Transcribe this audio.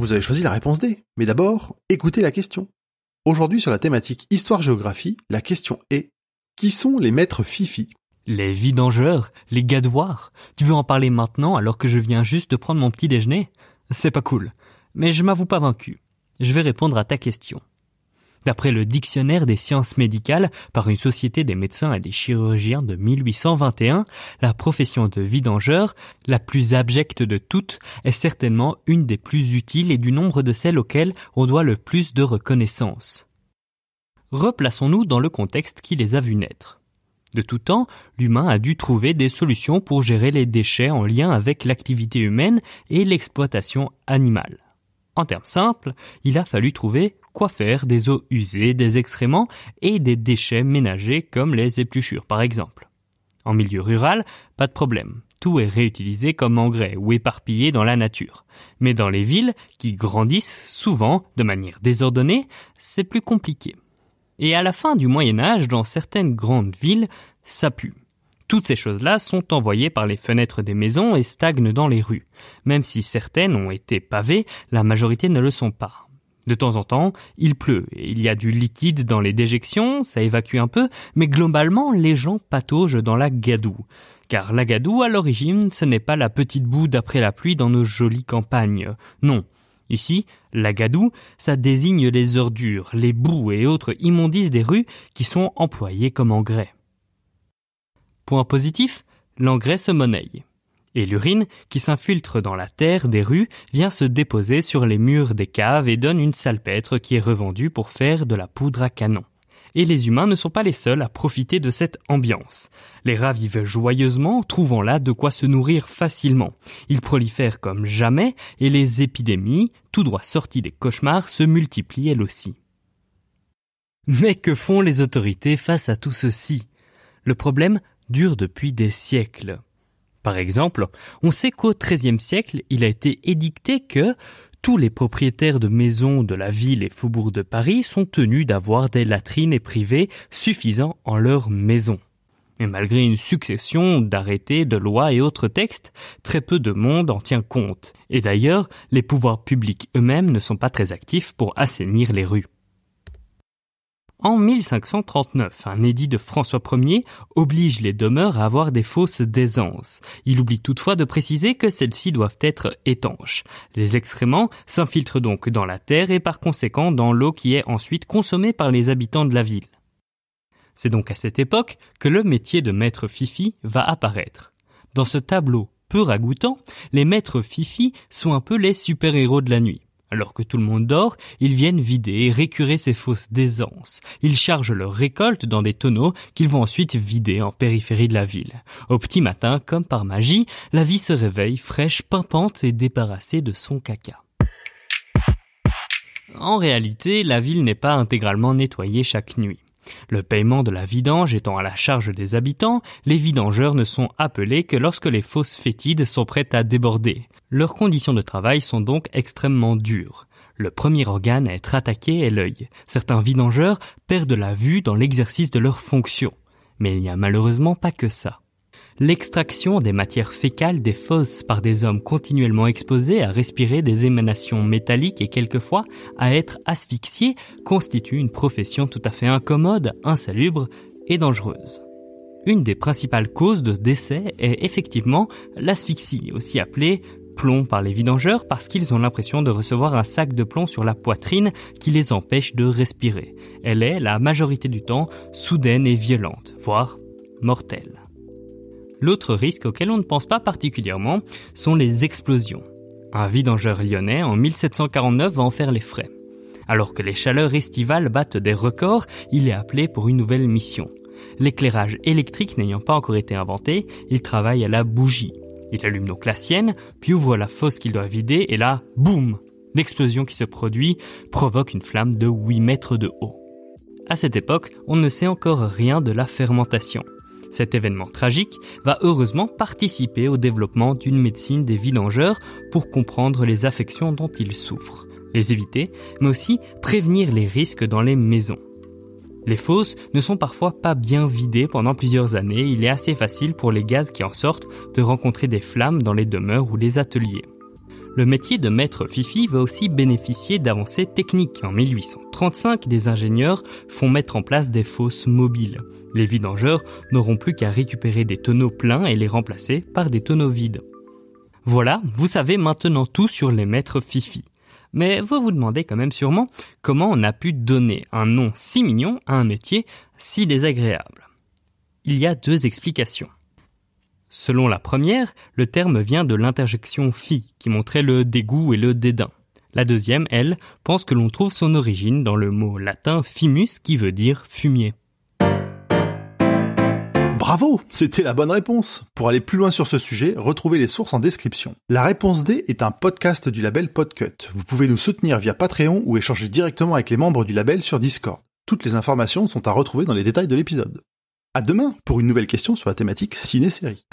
Vous avez choisi la réponse D. Mais d'abord, écoutez la question. Aujourd'hui sur la thématique Histoire-Géographie, la question est: qui sont les maîtres fifis? Les vidangeurs, les gadoirs. Tu veux en parler maintenant alors que je viens juste de prendre mon petit déjeuner? C'est pas cool. Mais je m'avoue pas vaincu. Je vais répondre à ta question. D'après le dictionnaire des sciences médicales par une société des médecins et des chirurgiens de 1821, la profession de vidangeur, la plus abjecte de toutes, est certainement une des plus utiles et du nombre de celles auxquelles on doit le plus de reconnaissance. Replaçons-nous dans le contexte qui les a vus naître. De tout temps, l'humain a dû trouver des solutions pour gérer les déchets en lien avec l'activité humaine et l'exploitation animale. En termes simples, il a fallu trouver quoi faire des eaux usées, des excréments et des déchets ménagers comme les épluchures par exemple. En milieu rural, pas de problème. Tout est réutilisé comme engrais ou éparpillé dans la nature. Mais dans les villes, qui grandissent souvent de manière désordonnée, c'est plus compliqué. Et à la fin du Moyen-Âge, dans certaines grandes villes, ça pue. Toutes ces choses-là sont envoyées par les fenêtres des maisons et stagnent dans les rues. Même si certaines ont été pavées, la majorité ne le sont pas. De temps en temps, il pleut et il y a du liquide dans les déjections, ça évacue un peu, mais globalement, les gens pataugent dans la gadoue. Car la gadoue, à l'origine, ce n'est pas la petite boue d'après la pluie dans nos jolies campagnes. Non. Ici, la gadoue, ça désigne les ordures, les boues et autres immondices des rues qui sont employés comme engrais. Point positif, l'engrais se monnaie. Et l'urine, qui s'infiltre dans la terre des rues, vient se déposer sur les murs des caves et donne une salpêtre qui est revendue pour faire de la poudre à canon. Et les humains ne sont pas les seuls à profiter de cette ambiance. Les rats vivent joyeusement, trouvant là de quoi se nourrir facilement. Ils prolifèrent comme jamais, et les épidémies, tout droit sorties des cauchemars, se multiplient elles aussi. Mais que font les autorités face à tout ceci? Le problème dure depuis des siècles. Par exemple, on sait qu'au XIIIe siècle, il a été édicté que tous les propriétaires de maisons de la ville et faubourg de Paris sont tenus d'avoir des latrines et privées suffisant en leur maison. Mais malgré une succession d'arrêtés, de lois et autres textes, très peu de monde en tient compte. Et d'ailleurs, les pouvoirs publics eux-mêmes ne sont pas très actifs pour assainir les rues. En 1539, un édit de François Ier oblige les demeures à avoir des fosses d'aisance. Il oublie toutefois de préciser que celles-ci doivent être étanches. Les excréments s'infiltrent donc dans la terre et par conséquent dans l'eau qui est ensuite consommée par les habitants de la ville. C'est donc à cette époque que le métier de maître fifi va apparaître. Dans ce tableau peu ragoûtant, les maîtres fifi sont un peu les super-héros de la nuit. Alors que tout le monde dort, ils viennent vider et récurer ces fosses d'aisance. Ils chargent leur récolte dans des tonneaux qu'ils vont ensuite vider en périphérie de la ville. Au petit matin, comme par magie, la vie se réveille fraîche, pimpante et débarrassée de son caca. En réalité, la ville n'est pas intégralement nettoyée chaque nuit. Le paiement de la vidange étant à la charge des habitants, les vidangeurs ne sont appelés que lorsque les fosses fétides sont prêtes à déborder. Leurs conditions de travail sont donc extrêmement dures. Le premier organe à être attaqué est l'œil. Certains vidangeurs perdent la vue dans l'exercice de leurs fonctions. Mais il n'y a malheureusement pas que ça. L'extraction des matières fécales des fosses par des hommes continuellement exposés à respirer des émanations métalliques et quelquefois à être asphyxiés constitue une profession tout à fait incommode, insalubre et dangereuse. Une des principales causes de décès est effectivement l'asphyxie, aussi appelée plomb par les vidangeurs parce qu'ils ont l'impression de recevoir un sac de plomb sur la poitrine qui les empêche de respirer. Elle est, la majorité du temps, soudaine et violente, voire mortelle. L'autre risque auquel on ne pense pas particulièrement sont les explosions. Un vidangeur lyonnais, en 1749, va en faire les frais. Alors que les chaleurs estivales battent des records, il est appelé pour une nouvelle mission. L'éclairage électrique n'ayant pas encore été inventé, il travaille à la bougie. Il allume donc la sienne, puis ouvre la fosse qu'il doit vider, et là, boum! L'explosion qui se produit provoque une flamme de 8 mètres de haut. À cette époque, on ne sait encore rien de la fermentation. Cet événement tragique va heureusement participer au développement d'une médecine des vidangeurs pour comprendre les affections dont ils souffrent, les éviter, mais aussi prévenir les risques dans les maisons. Les fosses ne sont parfois pas bien vidées pendant plusieurs années, il est assez facile pour les gaz qui en sortent de rencontrer des flammes dans les demeures ou les ateliers. Le métier de maître Fifi va aussi bénéficier d'avancées techniques. En 1835, des ingénieurs font mettre en place des fosses mobiles. Les vidangeurs n'auront plus qu'à récupérer des tonneaux pleins et les remplacer par des tonneaux vides. Voilà, vous savez maintenant tout sur les maîtres Fifi. Mais vous vous demandez quand même sûrement comment on a pu donner un nom si mignon à un métier si désagréable. Il y a 2 explications. Selon la première, le terme vient de l'interjection fi, qui montrait le dégoût et le dédain. La deuxième, elle, pense que l'on trouve son origine dans le mot latin fimus, qui veut dire fumier. Bravo, c'était la bonne réponse. Pour aller plus loin sur ce sujet, retrouvez les sources en description. La réponse D est un podcast du label Podcut. Vous pouvez nous soutenir via Patreon ou échanger directement avec les membres du label sur Discord. Toutes les informations sont à retrouver dans les détails de l'épisode. À demain pour une nouvelle question sur la thématique ciné-série.